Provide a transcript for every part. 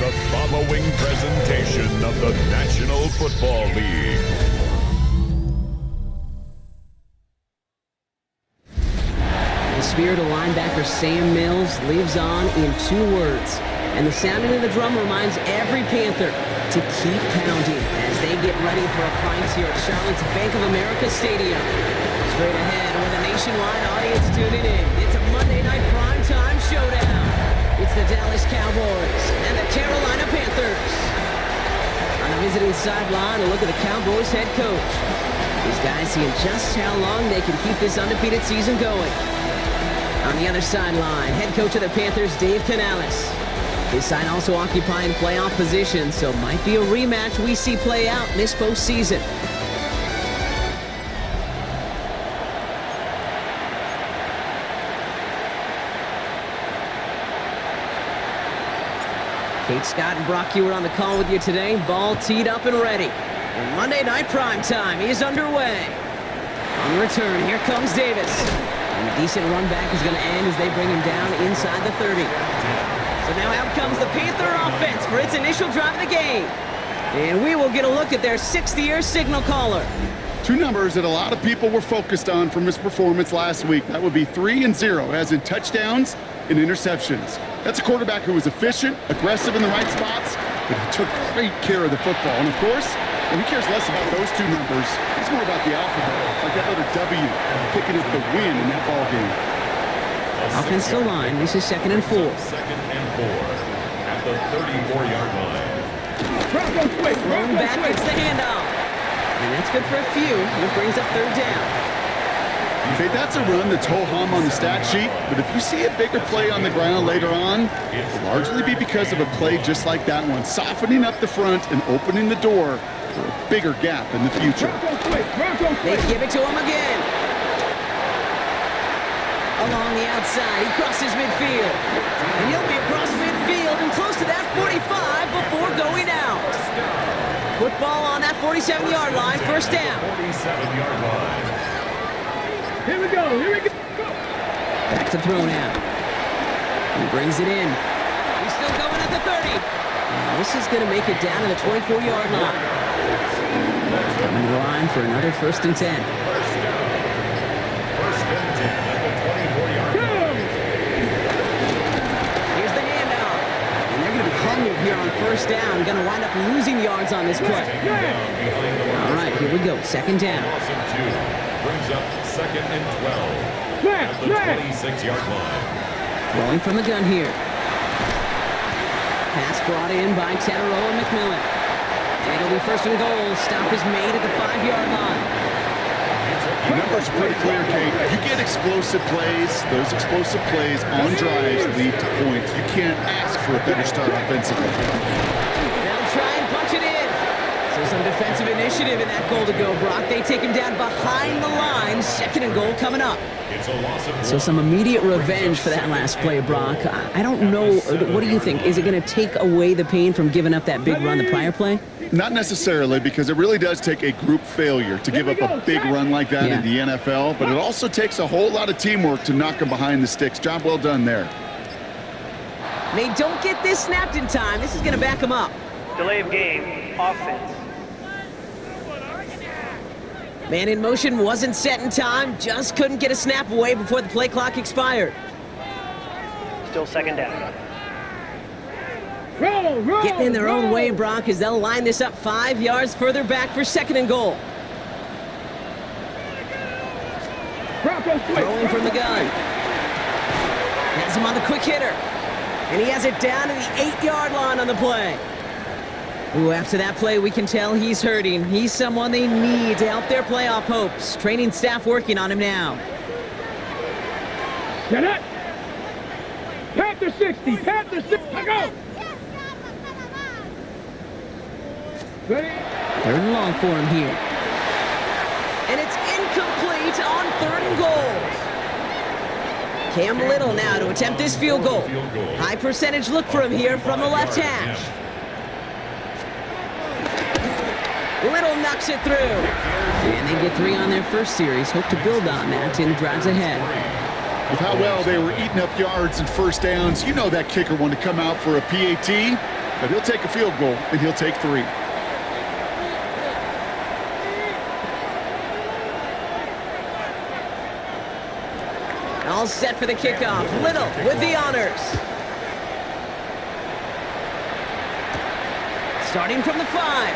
the following presentation of the National Football League. The spirit of linebacker Sam Mills lives on in 2 words. And the sounding of the drum reminds every Panther to keep pounding as they get ready for a fight here at Charlotte's Bank of America Stadium. Straight ahead with a nationwide audience tuning in, it's a Monday night primetime showdown. It's the Dallas Cowboys and the Carolina Panthers. On the visiting sideline, a look at the Cowboys head coach. These guys seeing just how long they can keep this undefeated season going. On the other sideline, head coach of the Panthers, Dave Canales. His side also occupying playoff position, so might be a rematch we see play out this postseason. Kate Scott and Brock Hewer on the call with you today. Ball teed up and ready. And Monday Night Primetime is underway. On the return, here comes Davis. And a decent run back is going to end as they bring him down inside the 30. So now out comes the Panther offense for its initial drive of the game. And we will get a look at their 6th-year signal caller. 2 numbers that a lot of people were focused on from his performance last week. That would be 3 and 0, as in touchdowns and interceptions. That's a quarterback who was efficient, aggressive in the right spots, but he took great care of the football. And of course, he cares less about those 2 numbers. It's more about the alphabet, like that letter W, picking up the win in that ball game. Offensive line, this is 2nd and 4. 2nd and 4 at the 34-yard line. Thrown back, it's the handoff. And that's good for a few. It brings up 3rd down. Okay, that's a run that's ho-hum on the stat sheet, but if you see a bigger play on the ground later on, it'll largely be because of a play just like that one, softening up the front and opening the door for a bigger gap in the future. They give it to him again. Along the outside, he crosses midfield. And he'll be across midfield and close to that 45 before going out. Football on that 47-yard line, 1st down. 47-yard line. Here we go. Back to throw now. He brings it in. He's still going at the 30. And this is going to make it down to the 24-yard line. Coming to the line for another 1st and 10. First and 10 at the 24-yard line. Here's the handoff. And they're going to be humbled here on 1st down. Going to wind up losing yards on this play. All right, here we go. 2nd down. Awesome 2 brings up 2nd and 12 at the 26-yard line. Throwing from the gun here. Pass brought in by Tataroa McMillan. And it'll be 1st and goal. Stop is made at the 5-yard line. The numbers are pretty clear, Kate. You get explosive plays. Those explosive plays on drives lead to points. You can't ask for a better start offensively. They'll try and punch it in. So some defensive initiative in that goal to go, Brock. They take him down behind the line. 2nd and goal coming up. It's a loss of 1. So some immediate revenge for that last play, Brock. I don't know. What do you think? Is it going to take away the pain from giving up that big run the prior play? Not necessarily, because it really does take a group failure to give up a big run like that in the NFL, but it also takes a whole lot of teamwork to knock them behind the sticks. Job well done there. They don't get this snapped in time. This is going to back them up. Delay of game, offense. Man in motion wasn't set in time. Just couldn't get a snap away before the play clock expired. Still 2nd down. Getting in their own way, Brock, as they'll line this up 5 yards further back for 2nd and goal. Throwing from the gun. Has him on the quick hitter. And he has it down to the 8-yard line on the play. Ooh, after that play, we can tell he's hurting. He's someone they need to help their playoff hopes. Training staff working on him now. Get it! Panther 60! Panther 60! Go! Ready? 3rd and long for him here. And it's incomplete on 3rd and goal. Cam Little now to attempt this field goal. High percentage look for him here from the left hash. Little knocks it through. And they get 3 on their first series. Hope to build on that in the drives ahead. With how well they were eating up yards and 1st downs, you know that kicker wanted to come out for a PAT. but he'll take a field goal, and he'll take 3. All set for the kickoff. Little with the honors. Starting from the 5.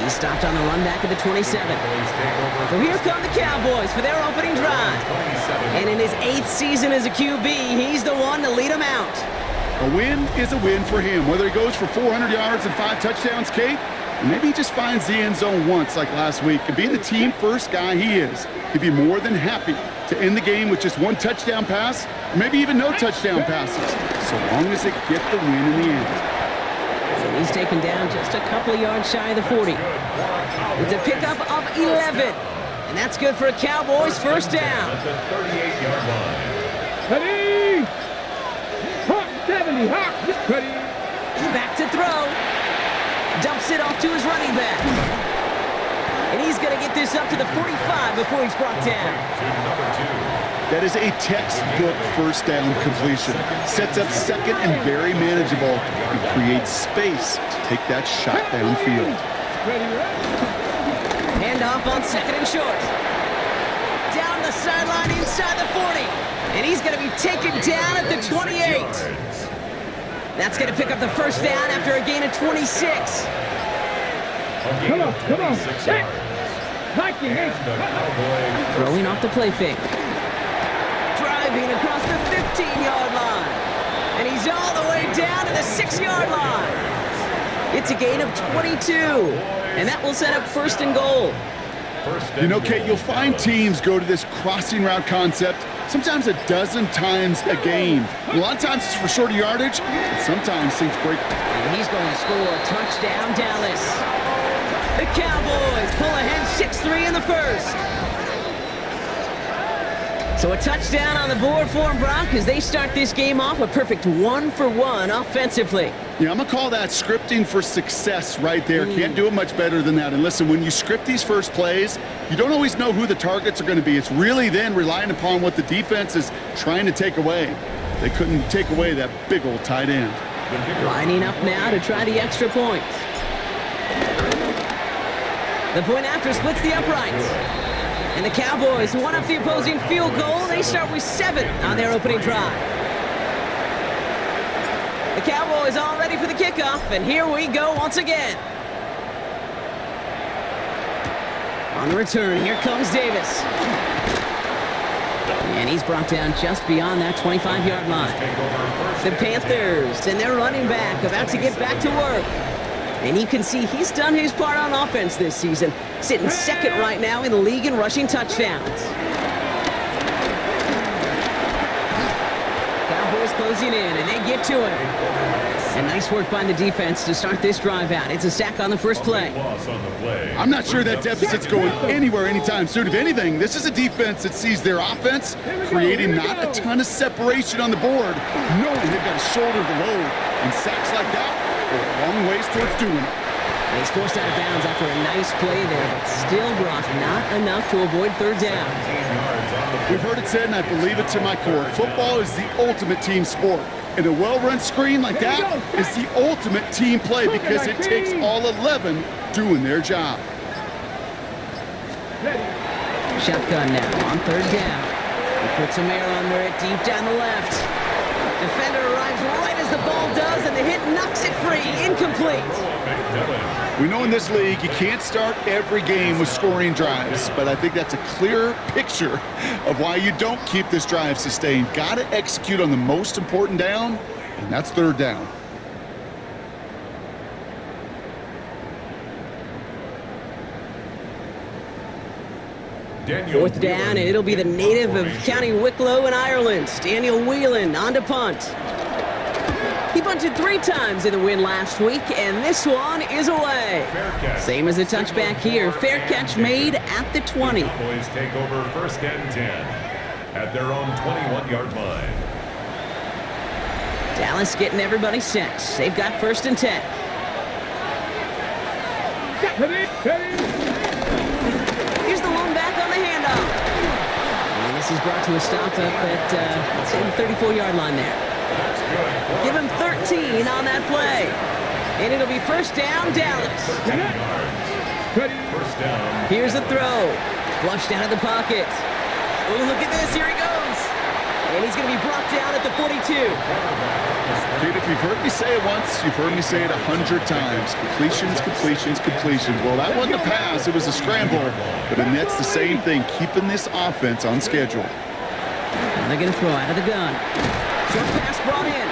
He stopped on the run back at the 27. So here come the Cowboys for their opening drive. And in his 8th season as a QB, he's the one to lead them out. A win is a win for him, whether he goes for 400 yards and 5 touchdowns, Kate, or maybe he just finds the end zone once like last week. And being the team-first guy he is, he'd be more than happy to end the game with just 1 touchdown pass, or maybe even no touchdown passes, so long as they get the win in the end. So he's taken down just a couple of yards shy of the 40. It's a pickup of 11. And that's good for a Cowboys first down. At the 38-yard line. Ready! Hawk 70, Hawk, ready! Back to throw. Dumps it off to his running back. And he's going to get this up to the 45 before he's brought down. To number 2. That is a textbook first down completion. Sets up second and very manageable and creates space to take that shot downfield. Hand off on second and short. Down the sideline inside the 40. And he's going to be taken down at the 28. That's going to pick up the first down after a gain of 26. Come on. Hey. Hiking, hey. Throwing off the play fake. Driving across the 15-yard line. And he's all the way down to the 6-yard line. It's a gain of 22. And that will set up first and goal. You know, Kate, you'll find teams go to this crossing route concept sometimes a dozen times a game. A lot of times it's for shorter yardage, but sometimes things break. And he's going to score a touchdown, Dallas. The Cowboys pull ahead 6-3 in the first. So a touchdown on the board for them, Brock, as they start this game off a perfect 1-for-1 offensively. Yeah, I'm going to call that scripting for success right there. Can't do it much better than that. And listen, when you script these first plays, you don't always know who the targets are going to be. It's really then relying upon what the defense is trying to take away. They couldn't take away that big old tight end. Lining up now to try the extra point. The point after splits the uprights. And the Cowboys one up the opposing field goal. They start with 7 on their opening drive. The Cowboys all ready for the kickoff, and here we go once again. On the return, here comes Davis. And he's brought down just beyond that 25-yard line. The Panthers and their running back about to get back to work. And you can see he's done his part on offense this season, sitting second right now in the league in rushing touchdowns. Cowboys closing in, and they get to him. And nice work by the defense to start this drive out. It's a sack on the first play. I'm not sure that deficit's going anywhere anytime soon. If anything, this is a defense that sees their offense creating not a ton of separation on the board, knowing they've got to shoulder the load. And sacks like that go a long ways towards doing it. He's forced out of bounds after a nice play there, but still, Brock, not enough to avoid third down. We've heard it said, and I believe it to my core, football is the ultimate team sport. And a well-run screen like that is the ultimate team play because it takes all 11 doing their job. Shotgun now on third down. He puts some air under it deep down the left. Defender arrives right as the ball does, and the hit knocks it free. Incomplete. We know in this league you can't start every game with scoring drives, but I think that's a clear picture of why you don't keep this drive sustained. Got to execute on the most important down, and that's third down. Fourth down, and it'll be the native of County Wicklow in Ireland, Daniel Whelan, on to punt. He punted 3 times in the win last week, and this one is away. Same as a touchback here. Fair catch made at the 20. The Cowboys take over first and 10 at their own 21-yard line. Dallas getting everybody set. They've got first and 10. Here's the one back on the handoff. And this is brought to a stop up at, let's say, the 34-yard line there. Give him 13 on that play. And it'll be first down, Dallas. First down. Here's a throw. Flushed out of the pocket. Oh, look at this. Here he goes. And he's going to be brought down at the 42. Dude, if you've heard me say it once, you've heard me say it 100 times. Completions, completions, completions. Well, that wasn't a pass. It was a scramble. But then that's the same thing, keeping this offense on schedule. Now they're going to throw out of the gun. Short pass brought in.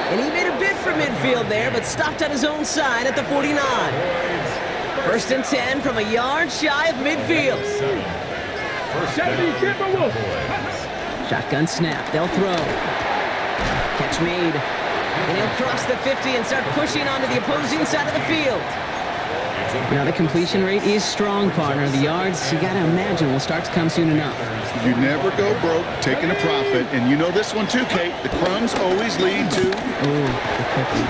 And he made a bid for midfield there, but stopped on his own side at the 49. First and 10 from a yard shy of midfield. Shotgun snap. They'll throw. Catch made. And he'll cross the 50 and start pushing onto the opposing side of the field. Now the completion rate is strong, partner. The yards, you got to imagine, will start to come soon enough. You never go broke taking a profit. And you know this one too, Kate. The crumbs always lead to... Oh, the cookie.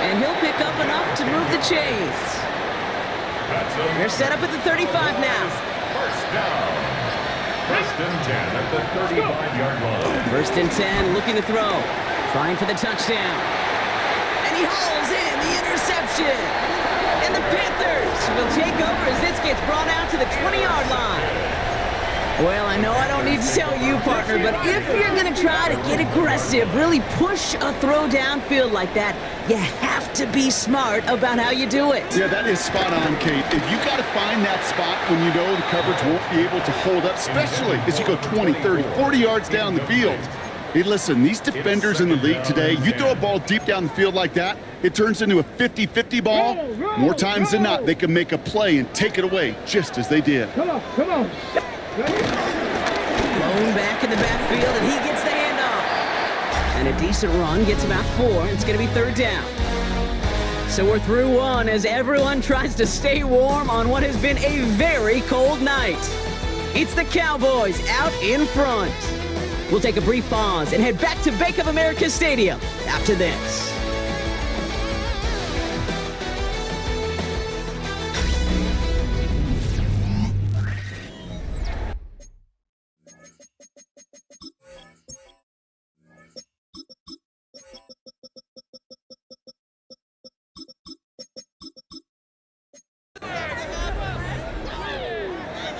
And he'll pick up enough to move the chains. They're set up at the 35 now. First down. First and 10 at the 35-yard line. First and 10, looking to throw. Trying for the touchdown. And he hauls in the interception. And the Panthers will take over as this gets brought out to the 20-yard line. Well, I know I don't need to tell you, partner, but if you're going to try to get aggressive, really push a throw downfield like that, you have to be smart about how you do it. Yeah, that is spot on, Kate. If you got to find that spot when you know the coverage won't be able to hold up, especially as you go 20, 30, 40 yards down the field. Hey, listen, these defenders in the league today, you throw a ball deep down the field like that, it turns into a 50-50 ball. More times than not, they can make a play and take it away, just as they did. Come on. Blown back in the backfield, and he gets the handoff. And a decent run gets about 4. It's going to be third down. So we're through one as everyone tries to stay warm on what has been a very cold night. It's the Cowboys out in front. We'll take a brief pause and head back to Bank of America Stadium after this.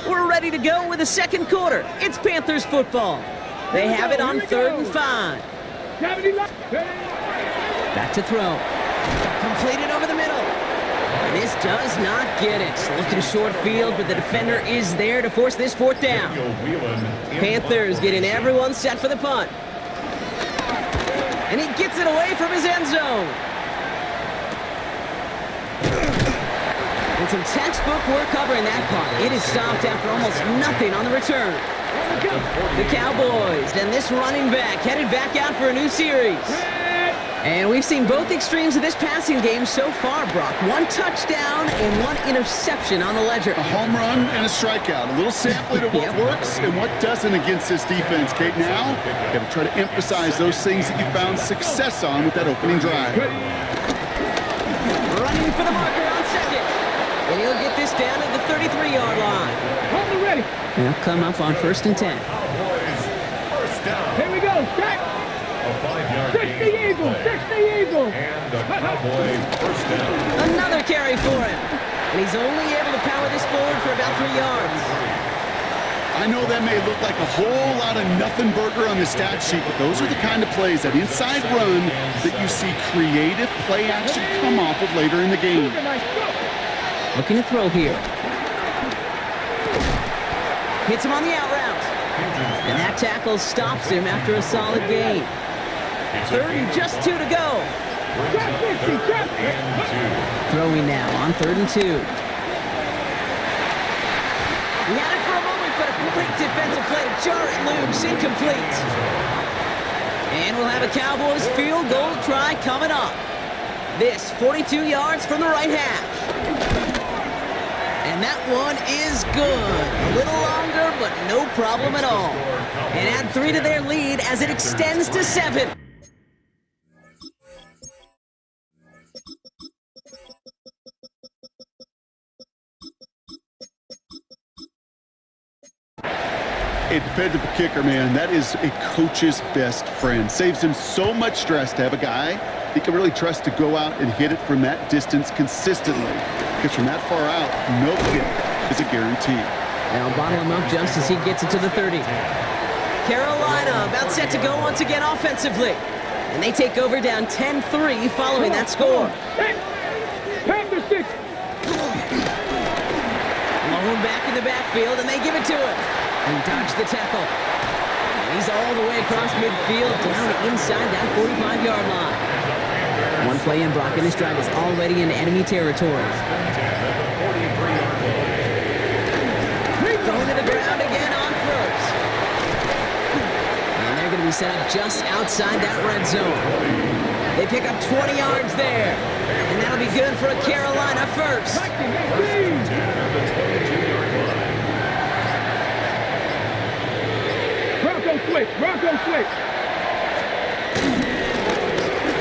We're ready to go with the second quarter. It's Panthers football. They have it on 3rd and 5. Back to throw. Completed over the middle. And this does not get it. Looking short field, but the defender is there to force this 4th down. Panthers getting everyone set for the punt. And he gets it away from his end zone. And some textbook work covering that punt. It is stopped after almost nothing on the return. The Cowboys and this running back headed back out for a new series. And we've seen both extremes of this passing game so far, Brock. 1 touchdown and 1 interception on the ledger. A home run and a strikeout. A little sampling of what works and what doesn't against this defense, Kate. Now, you got to try to emphasize those things that you found success on with that opening drive. Running for the marker on 2nd. And he'll get this down to the 33-yard line. Ready. They'll come up on 1st and 10. First down. Here we go. Jack. A 5-yard gain. 60 Eagles. And the Cowboys first down. Another carry for him. And he's only able to power this forward for about 3 yards. I know that may look like a whole lot of nothing burger on the stat sheet, but those are the kind of plays, that inside run, that you see creative play action come off of later in the game. Looking to throw here. Hits him on the out route. And that tackle stops him after a solid gain. 3rd and just 2 to go. Throwing now on 3rd and 2. He had it for a moment, but a great defensive play to jar it loose. Incomplete. And we'll have a Cowboys field goal try coming up. This 42 yards from the right hash. And that one is good. A little longer, but no problem at all. And add 3 to their lead as it extends to 7. A dependable kicker, man, that is a coach's best friend. Saves him so much stress to have a guy he can really trust to go out and hit it from that distance consistently. Because from that far out, no kick is a guarantee. Now bottle him up just as he gets it to the 30. Carolina about set to go once again offensively. And they take over down 10-3 following that score. Panthers 6. Blown back in the backfield, and they give it to him. He dodged the tackle. And he's all the way across midfield, down inside that 45-yard line. One play in, Brock, and this drive is already in enemy territory. Going to the ground again on first. And they're going to be set up just outside that red zone. They pick up 20 yards there. And that'll be good for a Carolina first. Bronco switch.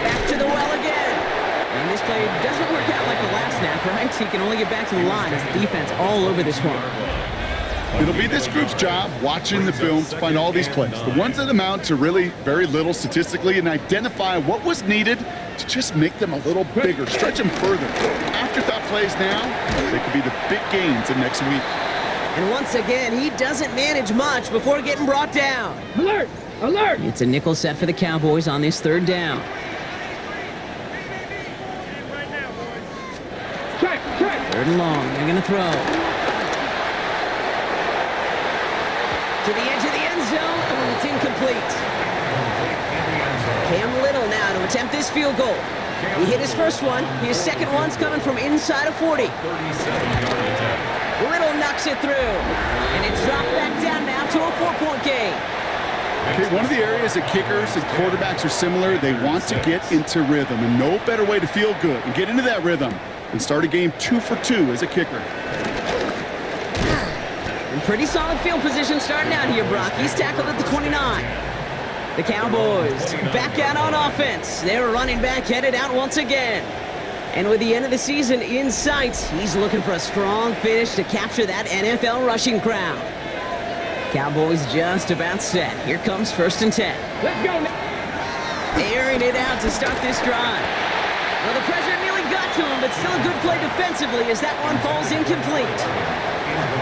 Back to the well again. And this play doesn't work out like the last snap, right? He can only get back to the line as the defense all over this one. It'll be this group's job watching the film to find all these plays, the ones that amount to really very little statistically, and identify what was needed to just make them a little bigger, stretch them further. Afterthought plays now, they could be the big gains in next week. And once again, he doesn't manage much before getting brought down. Alert! Alert! It's a nickel set for the Cowboys on this third down. Check. Third and long, they're going to throw. To the edge of the end zone, and it's incomplete. Cam Little now to attempt this field goal. He hit his first one. His second one's coming from inside of 40. Little knocks it through. And it's dropped back down now to a 4-point game. Okay, one of the areas that kickers and quarterbacks are similar, they want to get into rhythm. And no better way to feel good and get into that rhythm than start a game 2 for 2 as a kicker. And pretty solid field position starting out here, Brock. He's tackled at the 29. The Cowboys back out on offense. Their running back headed out once again. And with the end of the season in sight, he's looking for a strong finish to capture that NFL rushing crown. Cowboys just about set. Here comes 1st and 10. Let's go. Airing it out to start this drive. Well, the pressure nearly got to him, but still a good play defensively as that one falls incomplete.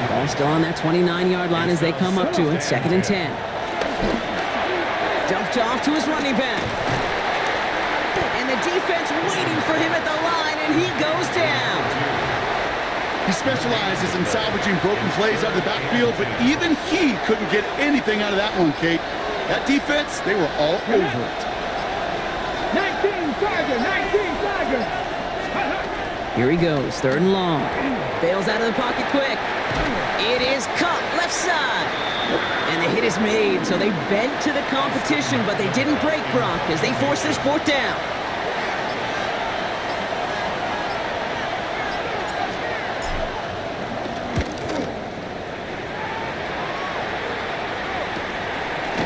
Ball still on that 29-yard line as they come up to it. 2nd and 10. Dumped off to his running back. And the defense waiting for him at the line, and he goes down. He specializes in salvaging broken plays out of the backfield, but even he couldn't get anything out of that one, Kate. That defense, they were all over it. 19 Tiger. Here he goes, 3rd and long. Bails out of the pocket quick. It is caught left side. And the hit is made, so they bent to the competition, but they didn't break, Brock, as they force this 4th down.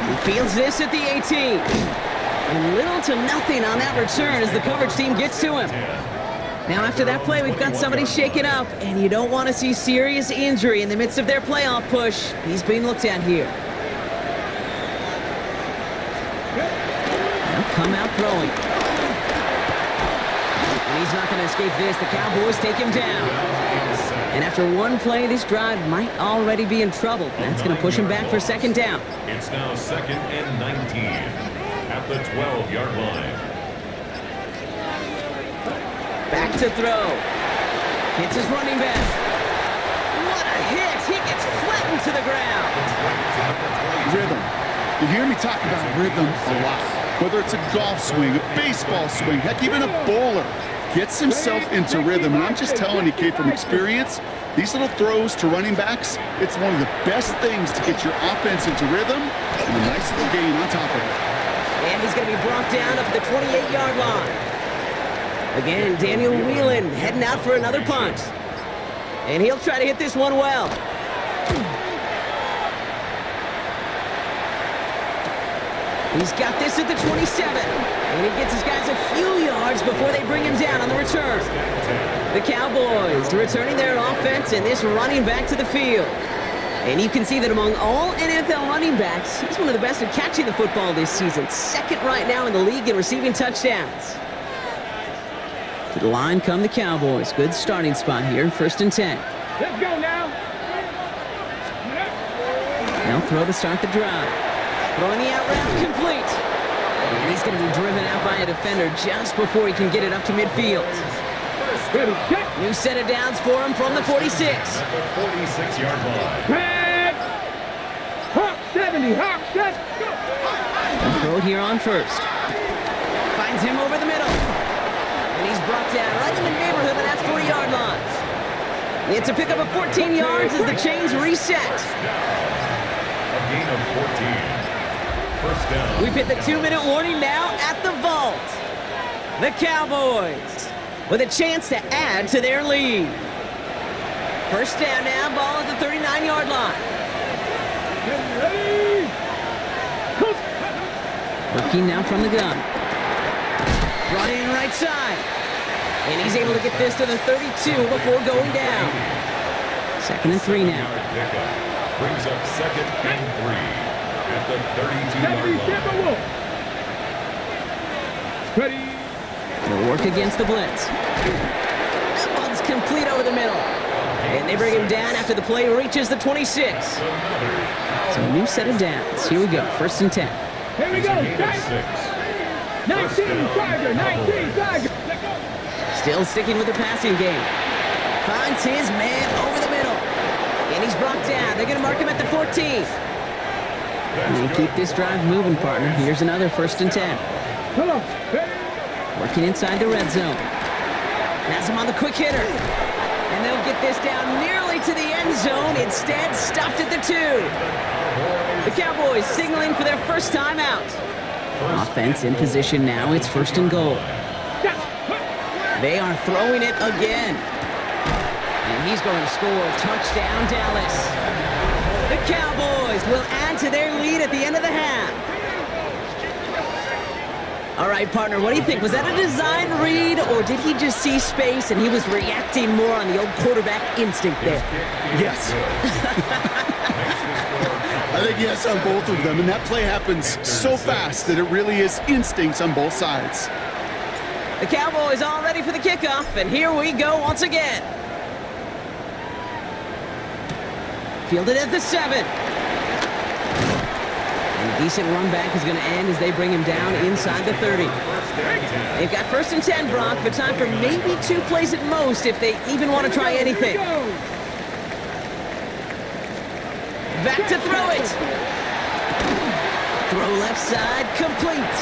He fields this at the 18. And little to nothing on that return as the coverage team gets to him. Now after that play, we've got somebody shaken up, and you don't want to see serious injury in the midst of their playoff push. He's being looked at here. Now come out throwing. And he's not going to escape this. The Cowboys take him down. And after one play, this drive might already be in trouble. That's going to push him back for 2nd down. It's now 2nd and 19 at the 12-yard line. Back to throw. Hits his running back. What a hit! He gets flattened to the ground. Rhythm. You hear me talk about rhythm a lot. Whether it's a golf swing, a baseball swing, heck, even a bowler gets himself into rhythm. And I'm just telling you, Kate, from experience, these little throws to running backs, it's one of the best things to get your offense into rhythm and a nice little gain on top of it. And he's going to be brought down up at the 28-yard line. Again, Daniel Whelan heading out for another punt. And he'll try to hit this one well. He's got this at the 27. And he gets his guys a few yards before they bring him down on the return. The Cowboys returning their offense and this running back to the field. And you can see that among all NFL running backs, he's one of the best at catching the football this season. Second right now in the league in receiving touchdowns. To the line come the Cowboys. Good starting spot here, 1st and 10. Let's go now. They'll throw to start the drive. Throwing the out route complete. And he's going to be driven out by a defender just before he can get it up to midfield. Ready, check. New set of downs for him from the 46. At the 46-yard line. Back. Hawk 70. Hawk, let's go. They'll throw it here on 1st. Finds him over the middle. And he's brought down right in the neighborhood of that 40-yard line. It's a pickup of 14 yards as the chains reset. A gain of 14. First down. We've hit the 2-minute warning now at the vault. The Cowboys with a chance to add to their lead. First down now, ball at the 39-yard line. Ready. Coach. Working now from the gun. Brought in right side. And he's able to get this to the 32 before going down. 2nd and 3 now. Pickup brings up 2nd and 3 at the 32-yard line. Ready. They'll work against the blitz. That one's complete over the middle. And they bring him down after the play reaches the 26. So a new set of downs. Here we go, 1st and 10. Here we go. 19 Tiger. 19 Tiger. Let's go. Still sticking with the passing game. Finds his man over the middle. And he's brought down. They're going to mark him at the 14. And keep this drive moving, partner. Here's another 1st and 10. Come on. Ready. Working inside the red zone. Has him on the quick hitter. And they'll get this down nearly to the end zone. Instead, stopped at the 2. The Cowboys signaling for their first time out. Offense in position now. It's 1st and goal. They are throwing it again. And he's going to score. Touchdown, Dallas. The Cowboys will add to their lead at the end of the half. All right, partner, what do you think? Was that a design read, or did he just see space and he was reacting more on the old quarterback instinct there? Yes. I think yes on both of them, and that play happens so fast that it really is instincts on both sides. The Cowboys all ready for the kickoff, and here we go once again. Fielded at the 7. And a decent run back is going to end as they bring him down inside the 30. They've got 1st and 10, Brock, but time for maybe 2 plays at most if they even want to try anything. Back to throw it. Throw left side, complete.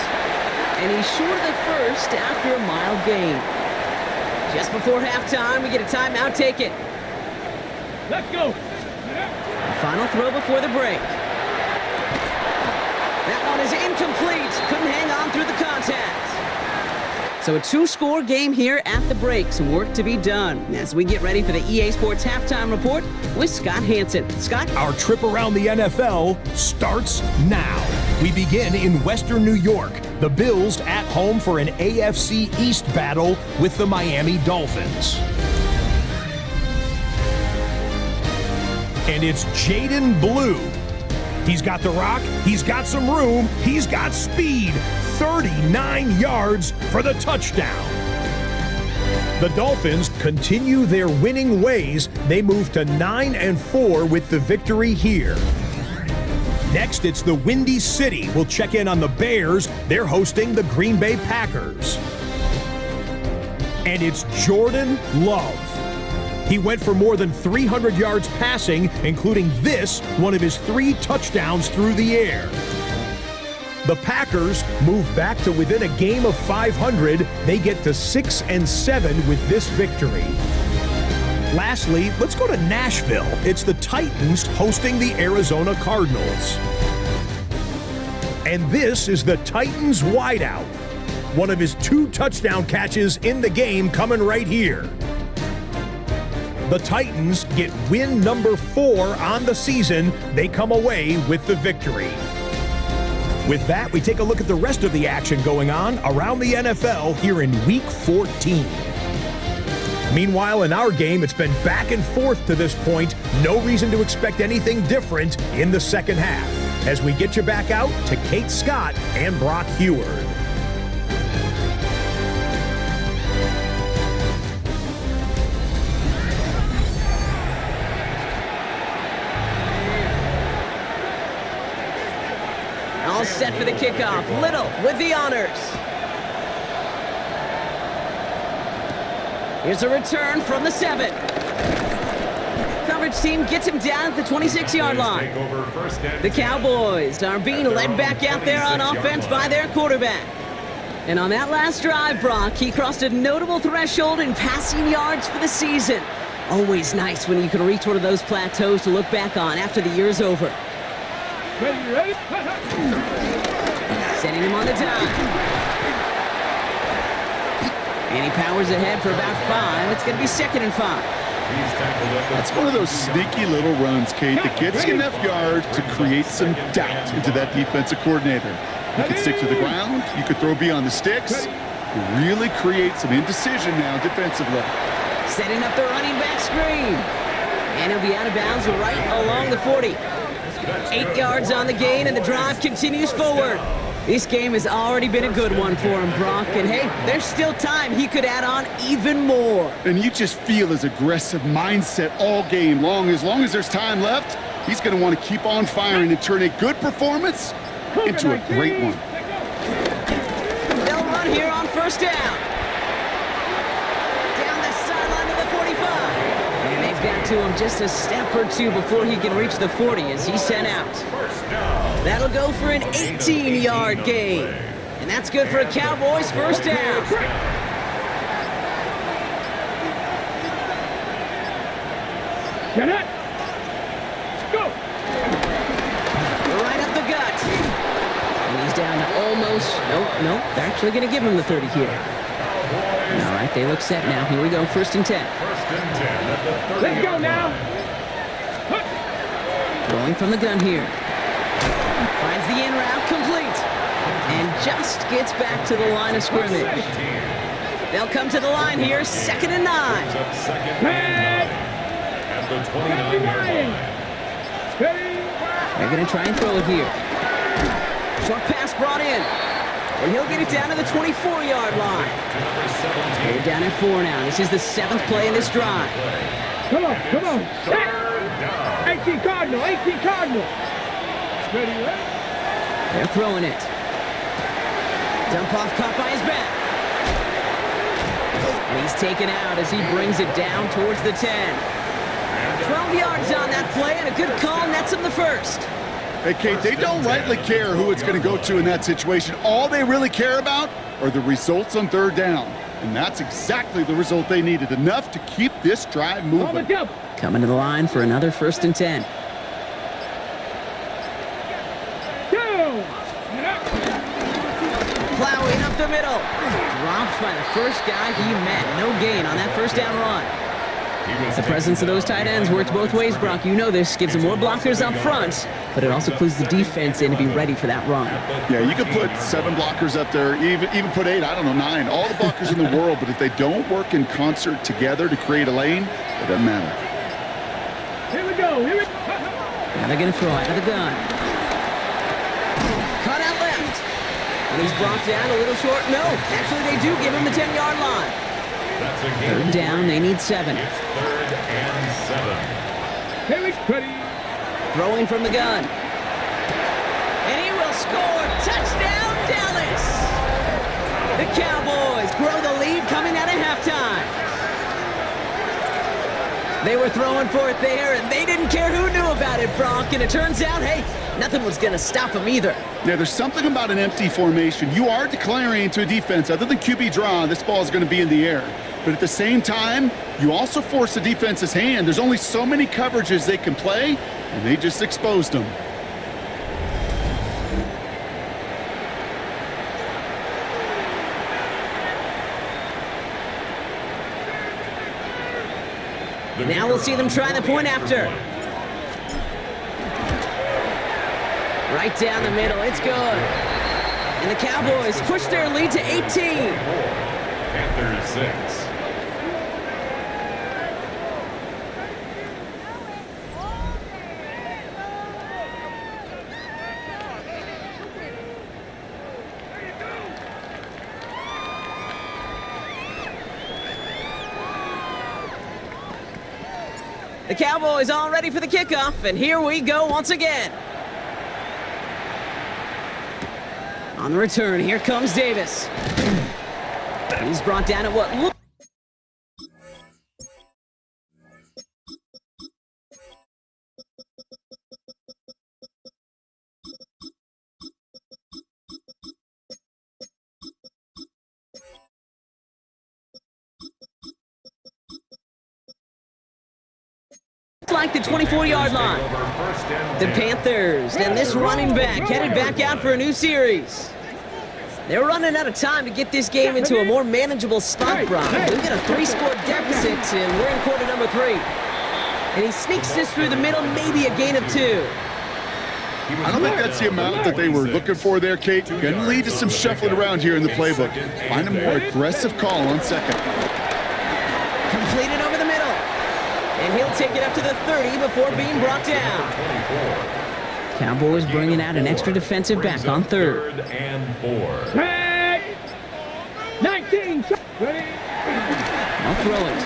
And he's short of the 1st after a mild gain. Just before halftime, we get a timeout taken. Let's go. Final throw before the break. That one is incomplete. Couldn't hang on through the contact. So a 2-score game here at the break. Some work to be done as we get ready for the EA Sports Halftime Report with Scott Hansen. Scott? Our trip around the NFL starts now. We begin in Western New York. The Bills at home for an AFC East battle with the Miami Dolphins. And it's Jaden Blue. He's got the rock, he's got some room, he's got speed. 39 yards for the touchdown. The Dolphins continue their winning ways. They move to 9-4 with the victory here. Next, it's the Windy City. We'll check in on the Bears. They're hosting the Green Bay Packers. And it's Jordan Love. He went for more than 300 yards passing, including this, one of his 3 touchdowns through the air. The Packers move back to within a game of 500. They get to 6-7 with this victory. Lastly, let's go to Nashville. It's the Titans hosting the Arizona Cardinals. And this is the Titans wideout. One of his 2 touchdown catches in the game coming right here. The Titans get win number 4 on the season. They come away with the victory. With that, we take a look at the rest of the action going on around the NFL here in Week 14. Meanwhile, in our game, it's been back and forth to this point. No reason to expect anything different in the second half. As we get you back out to Kate Scott and Brock Heward. All set for the kickoff. Little with the honors. Here's a return from the 7. Coverage team gets him down at the 26-yard line. The Cowboys are being led back out there on offense by their quarterback. And on that last drive, Brock, he crossed a notable threshold in passing yards for the season. Always nice when you can reach one of those plateaus to look back on after the year's over. Ready? Setting him on the dime. And he powers ahead for about 5. It's going to be 2nd and 5. That's one of those sneaky little runs, Kate, that gets you enough yards to create some doubt into that defensive coordinator. You can stick to the ground. You could throw beyond the sticks. You really create some indecision now defensively. Setting up the running back screen. And he'll be out of bounds right along the 40. 8 yards on the gain, and the drive continues forward. This game has already been a good one for him, Brock. And hey, there's still time. He could add on even more. And you just feel his aggressive mindset all game long. As long as there's time left, he's going to want to keep on firing and turn a good performance into a great one. They'll run here on first down. Down the sideline to the 45. And they've got to him just a step or two before he can reach the 40 as he's sent out. That'll go for an 18-yard gain. And that's good for a Cowboys first down. Get it. Go. Right up the gut. And he's down to almost, no, they're actually going to give him the 30 here. All right, they look set now. Here we go, 1st and 10. Let's go now. Throwing from the gun here. Finds the in route complete. And just gets back to the line of scrimmage. They'll come to the line here, 2nd and 9. At the 29-yard line. They're going to try and throw it here. Short pass brought in. And he'll get it down to the 24-yard line. They're down at 4 now. This is the 7th play in this drive. Come on. 18 Cardinal. Ready? They're throwing it. Dump off caught by his back. And he's taken out as he brings it down towards the 10. 12 yards on that play, and a good call nets him the first. Hey, Kate, they don't rightly care who it's going to go to in that situation. All they really care about are the results on 3rd down. And that's exactly the result they needed, enough to keep this drive moving. Coming to the line for another 1st and 10. Plowing up the middle. Dropped by the first guy he met. No gain on that first down run. The presence of those tight ends works both ways, Brock. You know this. Gives them more blockers up front, but it also clues the defense in to be ready for that run. Yeah, you could put 7 blockers up there, even put 8, 9. All the blockers in the world, but if they don't work in concert together to create a lane, it doesn't matter. Here we go. Now they're going to throw out of the gun. Cut out left. And he's brought down a little short. No, actually they do give him the 10-yard line. 3rd down, they need 7. It's 3rd and 7. Ready. Throwing from the gun. And he will score. Touchdown, Dallas. The Cowboys grow the lead coming out of halftime. They were throwing for it there, and they didn't care who knew about it, Brock. And it turns out, hey, nothing was going to stop them either. Yeah, there's something about an empty formation. You are declaring to a defense, other than QB draw, this ball is going to be in the air. But at the same time, you also force the defense's hand. There's only so many coverages they can play, and they just exposed them. Now we'll see them try the point after. Right down the middle, it's good. And the Cowboys push their lead to 18. Panthers 6. The Cowboys all ready for the kickoff, and here we go once again. On the return, here comes Davis. He's brought down at what looks like the 24-yard line. The Panthers and this running back headed back out for a new series. They're running out of time to get this game into a more manageable spot, Brian. We've got a 3-score deficit, and we're in quarter number 3. And he sneaks this through the middle, maybe a gain of 2. I don't think that's the amount that they were looking for there, Kate. Going to lead to some shuffling around here in the playbook. Find a more aggressive call on second. Completed over the middle. And he'll take it up to the 30 before being brought down. Cowboys bringing out an extra defensive back on third. And 4. Hey! 19. Ready? I'll throw it.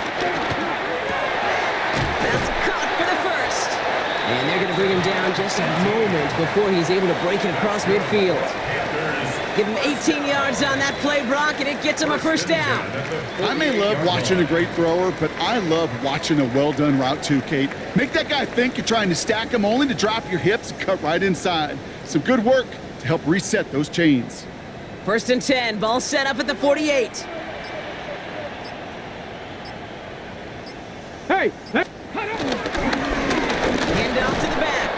That's caught for the first. And they're going to bring him down just a moment before he's able to break it across midfield. Give him 18 yards on that play, Brock, and it gets him a first down. I may love watching a great thrower, but I love watching a well-done route too, Kate. Make that guy think you're trying to stack him only to drop your hips and cut right inside. Some good work to help reset those chains. First and 10, ball set up at the 48. Hey! Hand off to the back.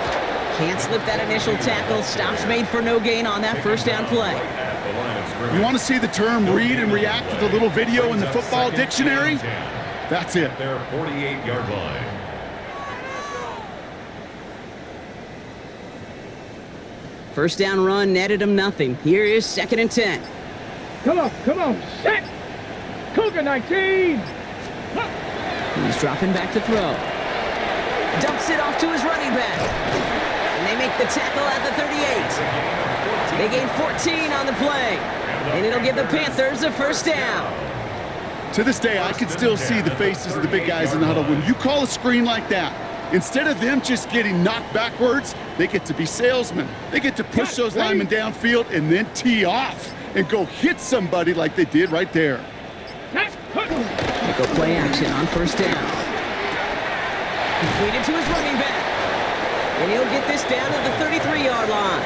Can't slip that initial tackle. Stops made for no gain on that first down play. You want to see the term read and react with a little video in the football dictionary? That's it. Their 48-yard line. First down run netted him nothing. Here is second and 10. Come on, set! Cougar 19! He's dropping back to throw. Dumps it off to his running back. And they make the tackle at the 38. They gain 14 on the play. And it'll give the Panthers a first down. To this day, I can still see the faces of the big guys in the huddle. When you call a screen like that, instead of them just getting knocked backwards, they get to be salesmen. They get to push those linemen downfield and then tee off and go hit somebody like they did right there. They go play action on first down. Completed to his running back. And he'll get this down to the 33-yard line.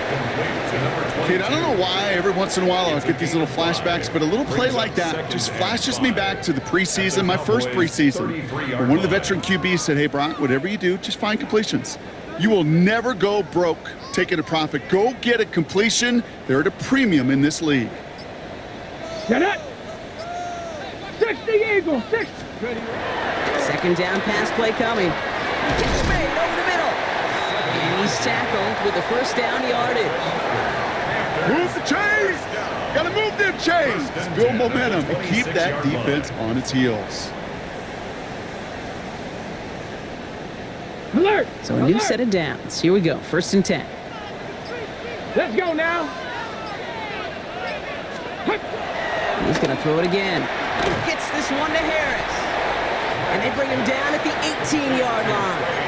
Kid, I don't know why every once in a while I'll get these little flashbacks, but a little play like that just flashes me back to the preseason, my first preseason, where one of the veteran QBs said, hey, Brock, whatever you do, just find completions. You will never go broke taking a profit. Go get a completion. They're at a premium in this league. Get it! 60 Eagles, 60! Second down pass play coming. Catch made over the middle. And he's tackled with the first down yardage. Move the chains! Gotta move them chains! Build momentum and keep that defense on its heels. Alert! So a new set of downs. Here we go. First and 10. Let's go now! He's going to throw it again. Gets this one to Harris. And they bring him down at the 18-yard line.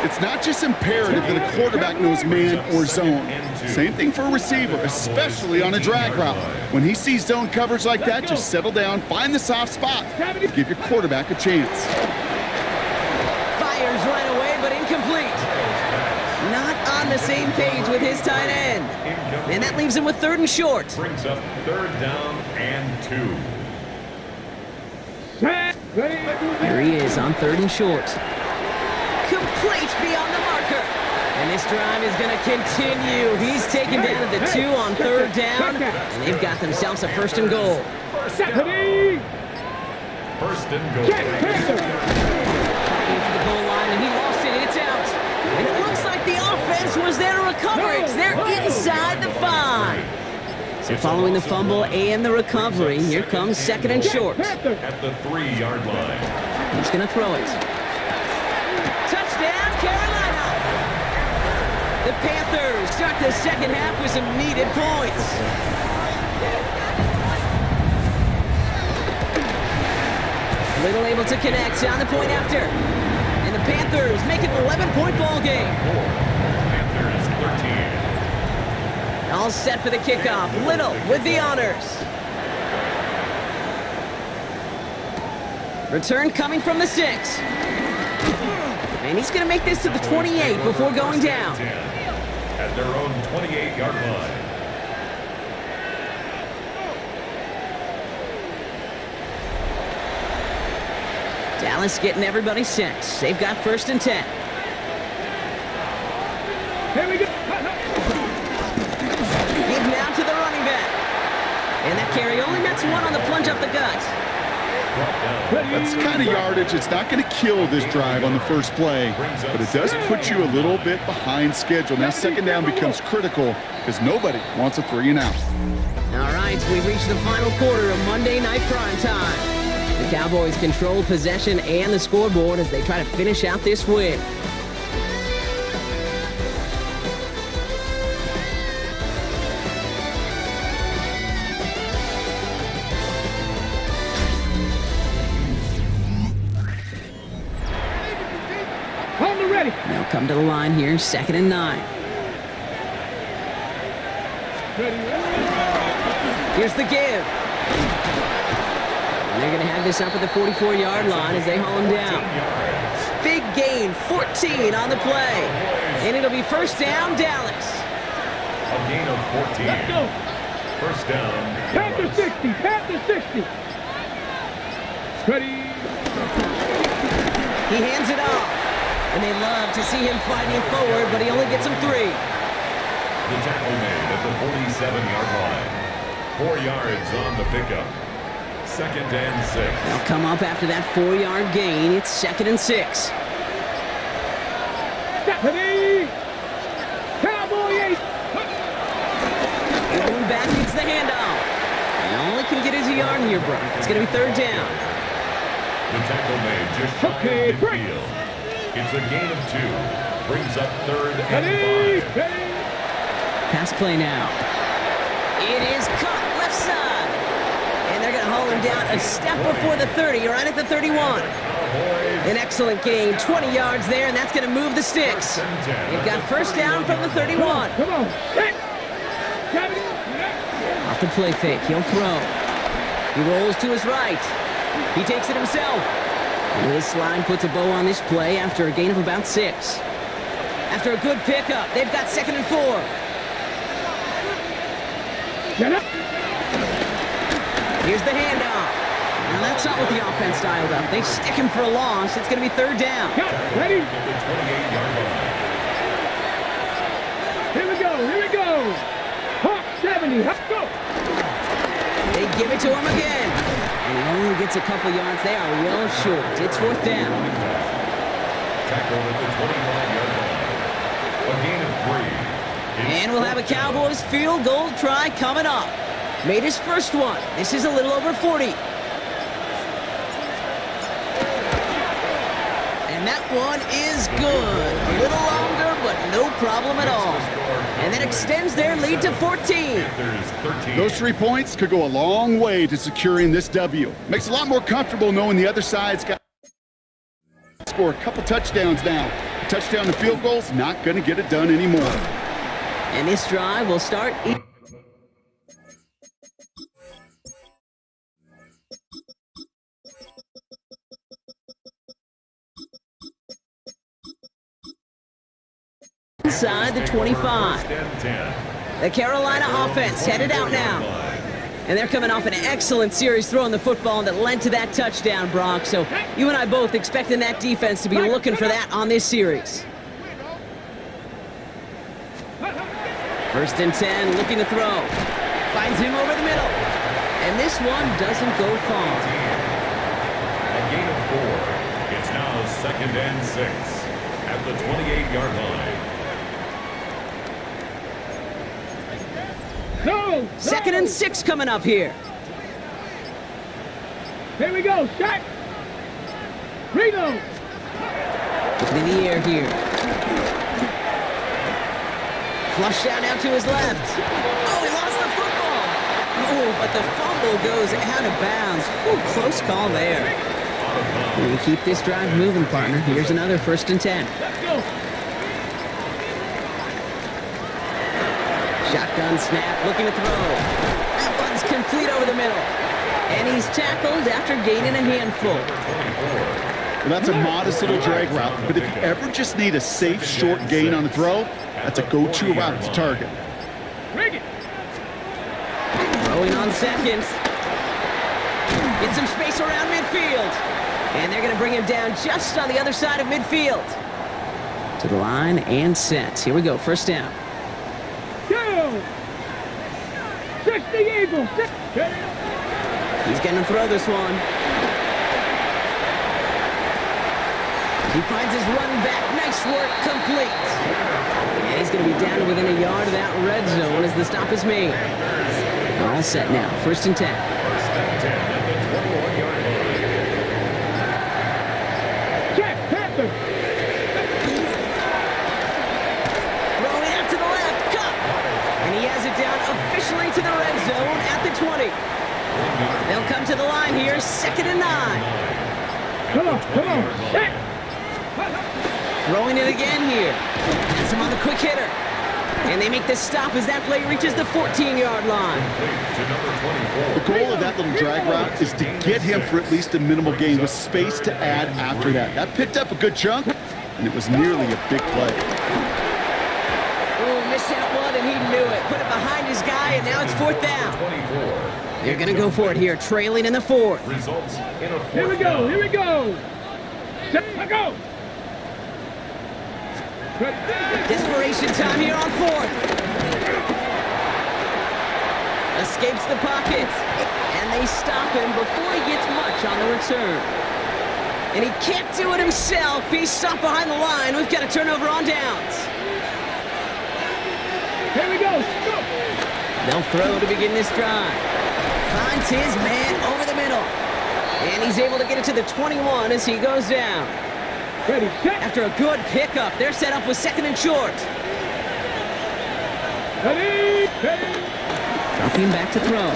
It's not just imperative that a quarterback knows man or zone. Same thing for a receiver, especially on a drag route. When he sees zone coverage like that, just settle down, find the soft spot, and give your quarterback a chance. Fires right away, but incomplete. Not on the same page with his tight end. And that leaves him with third and short. Brings up third down and 2. Here he is on third and short. Complete beyond the marker. And this drive is going to continue. He's taken down at the 2 on third down. And they've got themselves a first and goal. First and goal. Fighting for the goal line, and he lost it. It's out. And it looks like the offense was there to recover it. They're inside the 5. So following the fumble and the recovery, here comes second and short. At the 3-yard line. He's going to throw it. Touchdown, Carolina! The Panthers start the second half with some needed points. Little able to connect on the point after. And the Panthers make it an 11-point ball game. Panthers 13. All set for the kickoff. Little with the honors. Return coming from the 6. And he's going to make this to the 28 before going down. At their own 28-yard line. Dallas getting everybody set. They've got 1st and 10. Here we go. Give now to the running back. And that carry only nets 1 on the plunge up the gut. That's the kind of yardage. It's not going to kill this drive on the first play, but it does put you a little bit behind schedule. Now 2nd down becomes critical because nobody wants a 3 and out. All right, we've reached the final quarter of Monday Night Prime Time. The Cowboys control possession and the scoreboard as they try to finish out this win. On the ready. They'll come to the line here, 2nd and 9. Here's the give. And they're going to have this up at the 44-yard line as they haul him down. Big gain, 14 on the play. And it'll be 1st down, Dallas. A gain of 14. Let's go. 1st down. Panther 60. Panther 60. Ready. He hands it off. And they love to see him fighting forward, but he only gets him 3. The tackle made at the 47-yard line. 4 yards on the pickup. 2nd and 6. They'll come up after that 4-yard gain. It's 2nd and 6. Ready. Cowboy 8. Going back gets the handoff. And all he can get is a yard here, Brock. It's going to be 3rd down. The tackle made just shy Okay, of midfield. It's a gain of 2. Brings up 3rd and 5. Ready. Pass play now. It is cut left side. And they're going to haul him down a step before the 30, right at the 31. An excellent gain, 20 yards there, and that's going to move the sticks. They've got 1st down from the 31. Come on. Hit. Got it. Off the play fake, he'll throw. He rolls to his right. He takes it himself. And this line puts a bow on this play after a gain of about 6. After a good pickup, they've got 2nd and 4. Get up. Here's the handoff. Now that's not what the offense dialed up. They stick him for a loss. It's going to be 3rd down. Got it. Ready. At the 28-yard line. Here we go. Here we go. Hawk 70. Let's go. They give it to him again. And he only gets a couple yards. They are well short. It's 4th down. Tackle at the 25-yard line. A gain of 3. And we'll have a Cowboys field goal try coming up. Made his first one. This is a little over 40. And that one is good. A little longer, but no problem at all. And that extends their lead to 14. Those 3 points could go a long way to securing this W. Makes it a lot more comfortable knowing the other side's got to score a couple touchdowns now. A touchdown to field goals, not going to get it done anymore. And this drive will start inside the 25. The Carolina offense headed out now. And they're coming off an excellent series throwing the football that led to that touchdown, Brock. So you and I both expecting that defense to be looking for that on this series. 1st and 10, looking to throw. Finds him over the middle. And this one doesn't go far. A gain of 4. It's now 2nd and 6 at the 28-yard line. No. 2nd and 6 coming up here. Here we go. Shot. Reno. Looking in the air here. Flush down now to his left. Oh, he lost the football. Oh, but the fumble goes out of bounds. Ooh, close call there. out of bounds. We keep this drive moving, partner. Here's another 1st and 10. Let's go. Shotgun snap, looking to throw. That one's complete over the middle. And he's tackled after gaining a handful. Well, that's a modest little drag route, but if you ever just need a safe, short gain on a throw, that's a go-to route to target. Rig it. Throwing on seconds. Get some space around midfield. And they're going to bring him down just on the other side of midfield. To the line and set. Here we go, 1st down. Go. 60 Eagles. He's going to throw this one. He finds his run back. Nice work, complete. And he's going to be down to within a yard of that red zone as the stop is made. All set now, 1st and 10. 1st and 10 at the 21-yard line. Check, Panthers. Throwing out to the left, Cup. And he has it down officially to the red zone at the 20. They'll come to the line here, 2nd and 9. Come on. Check. Throwing it again here. Has him on the quick hitter. And they make the stop as that play reaches the 14-yard line. To number 24. The goal of that little drag route is to get him for at least a minimal gain with space to add after that. That picked up a good chunk, and it was nearly a big play. Oh, missed that one, and he knew it. Put it behind his guy, and now it's 4th down. 24. They're going to go for it here, trailing in the 4th. Results in a 4th Here we go. down. Here we go. Set, go. Desperation time here on 4th. Escapes the pocket. And they stop him before he gets much on the return. And he can't do it himself. He's stopped behind the line. We've got a turnover on downs. Here we go. They'll throw to begin this drive. Finds his man over the middle. And he's able to get it to the 21 as he goes down. Ready, set. After a good pickup, they're set up with 2nd and short. Ready. Dropping back to throw.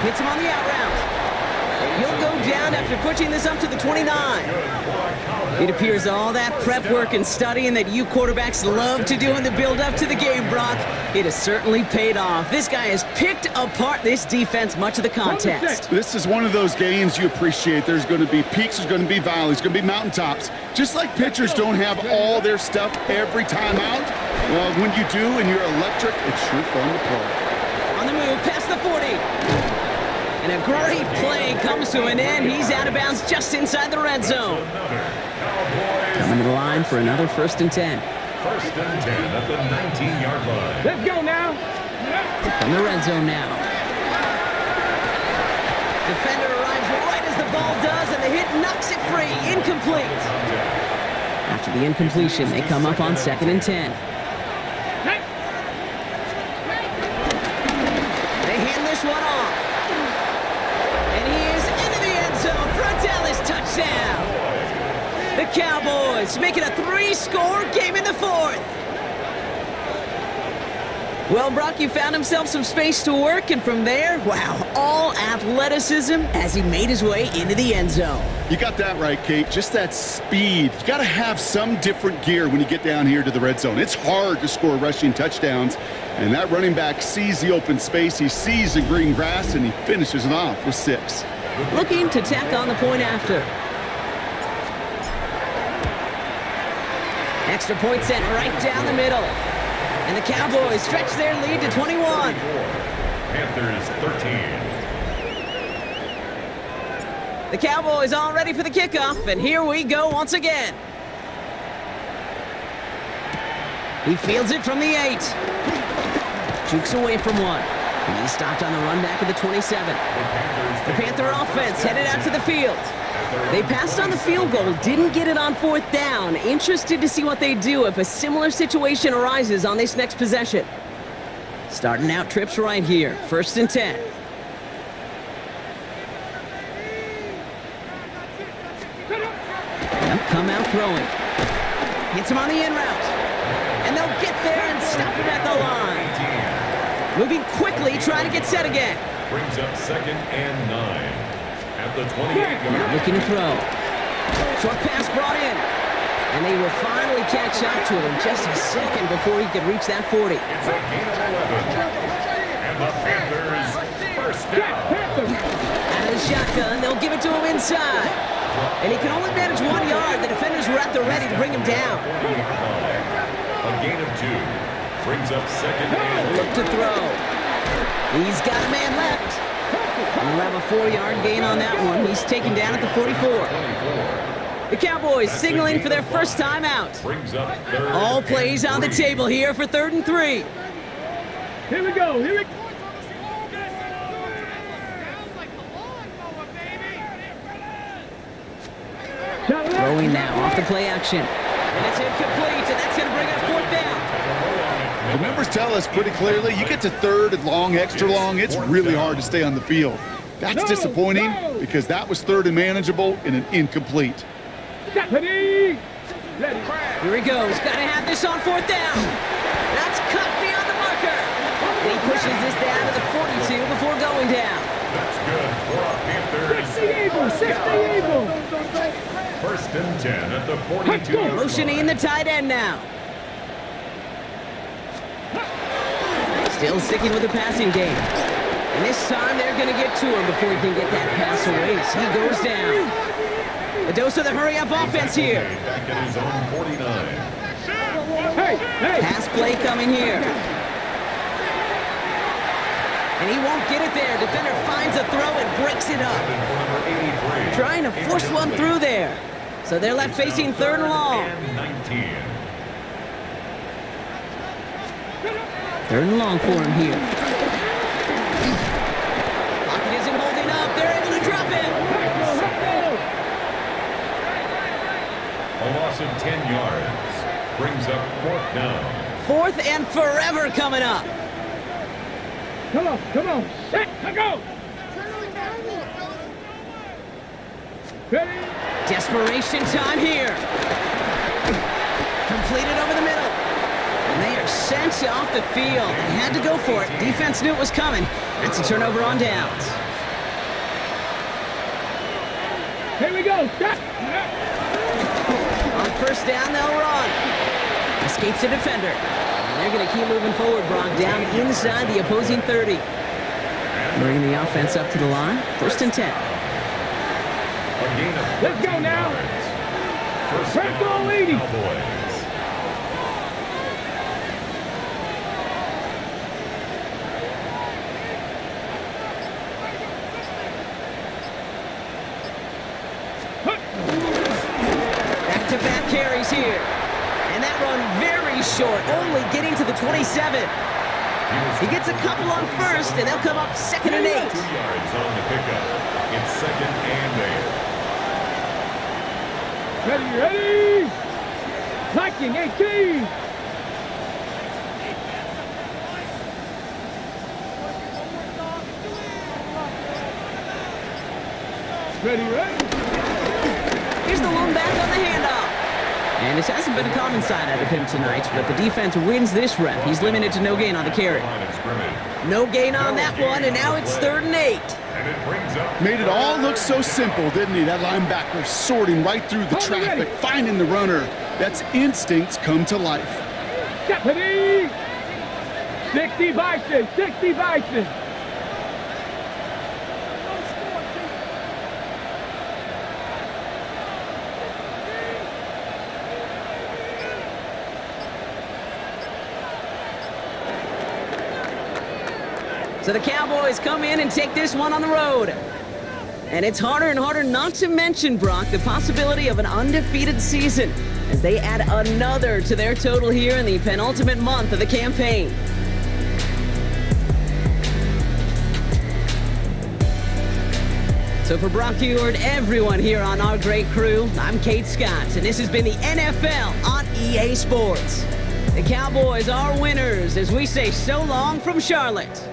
Hits him on the out route. And he'll go down after pushing this up to the 29. It appears all that prep work and studying that you quarterbacks love to do in the build-up to the game, Brock, it has certainly paid off. This guy has picked apart this defense much of the contest. This is one of those games you appreciate. There's going to be peaks, there's going to be valleys, there's going to be mountaintops. Just like pitchers don't have all their stuff every time out, well, when you do and you're electric, it's sure fun to play. On the move, past the 40. And a great play comes to an end. He's out of bounds just inside the red zone. Coming to the line for another 1st and 10. 1st and 10 at the 19-yard line. Let's go now. From the red zone now. Defender arrives right as the ball does, and the hit knocks it free. Incomplete. After the incompletion, they come up on 2nd and 10. They hand this one off. And he is into the end zone for a Dallas touchdown. The Cowboys make it a 3-score game in the 4th. Well, Brock, he found himself some space to work, and from there, wow, all athleticism as he made his way into the end zone. You got that right, Kate. Just that speed. You got to have some different gear when you get down here to the red zone. It's hard to score rushing touchdowns, and that running back sees the open space, he sees the green grass, and he finishes it off with 6. Looking to tack on the point after. Extra point sent right down the middle. And the Cowboys stretch their lead to 21. Panthers 13. The Cowboys all ready for the kickoff, and here we go once again. He fields it from the 8. Jukes away from one. He's stopped on the run back of the 27. The Panther offense headed out to the field. They passed on the field goal, didn't get it on 4th down. Interested to see what they do if a similar situation arises on this next possession. Starting out trips right here, 1st and 10. They'll come out throwing. Hits him on the in route. And they'll get there and stop him at the line. Moving quickly, trying to get set again. Brings up 2nd and 9. at the 28-yard Now looking to throw. Short pass brought in. And they will finally catch up to him in just a second before he could reach that 40. It's a gain of 11. And the Panthers first down. Out of the shotgun, they'll give it to him inside. And he can only manage 1 yard. The defenders were at the ready to bring him down. A gain of 2 brings up second and Look to throw. He's got a man left. And he'll have a 4-yard gain on that one. He's taken down at the 44. 24. The Cowboys signaling for their first time out. Brings up third All plays and on the 3. table here for 3rd and 3. Here we go. Here we go. Throwing now off the play action. And it's incomplete, and that's going to bring up 4th down. The numbers tell us pretty clearly, you get to 3rd and long, extra long, it's really hard to stay on the field. That's disappointing because that was 3rd and manageable in an incomplete. Stephanie! Let it Here he goes. Got to have this on 4th down. That's cut beyond the marker. And he pushes this down to the 42 before going down. That's good for our Panthers. 60 Eagles! 60 Eagles! First and 10 at the 42. Motioning the tight end now. Still sticking with the passing game. And this time they're going to get to him before he can get that pass away. So he goes down. A dose of the hurry-up offense here. Back at his own 49. Hey! Hey! Pass play coming here. And he won't get it there. Defender finds a throw and breaks it up. For number 83. Trying to force one through there. So they're left facing 3rd and long. And 19. 3rd and long for him here. Lockett isn't holding up. They're able to drop it. A loss of 10 yards brings up 4th down. 4th and forever coming up. Come on! Come on! Set! To go! Ready? Desperation time here. Completed over the middle. And they are sent off the field. They had to go for it. Defense knew it was coming. That's a turnover on downs. Here we go! Set! On 1st down, they'll run. Escapes the defender. And they're going to keep moving forward, Brock, down inside the opposing 30. Bringing the offense up to the line. 1st and 10. A gain of Let's go now! yards. First Press down, all 80. Cowboys. Back-to-back carries here. And that run very short, only getting to the 27. He gets a couple on 1st, and they'll come up 2nd and 8. 2 yards on the pickup. It's 2nd and 8. Ready, ready! Liking 18! Ready, ready! Here's the lone back on the handoff. And this hasn't been a common sight out of him tonight, but the defense wins this rep. He's limited to no gain on the carry. Line of scrimmage. No gain on that one, and now it's 3rd and 8. And it brings up Made it all look so simple, didn't he? That linebacker sorting right through the traffic, finding the runner. That's instincts come to life. Stephanie! 60 Bison! 60 Bison! So the Cowboys come in and take this one on the road. And it's harder and harder not to mention, Brock, the possibility of an undefeated season as they add another to their total here in the penultimate month of the campaign. So for Brock Ewart, everyone here on our great crew, I'm Kate Scott, and this has been the NFL on EA Sports. The Cowboys are winners as we say so long from Charlotte.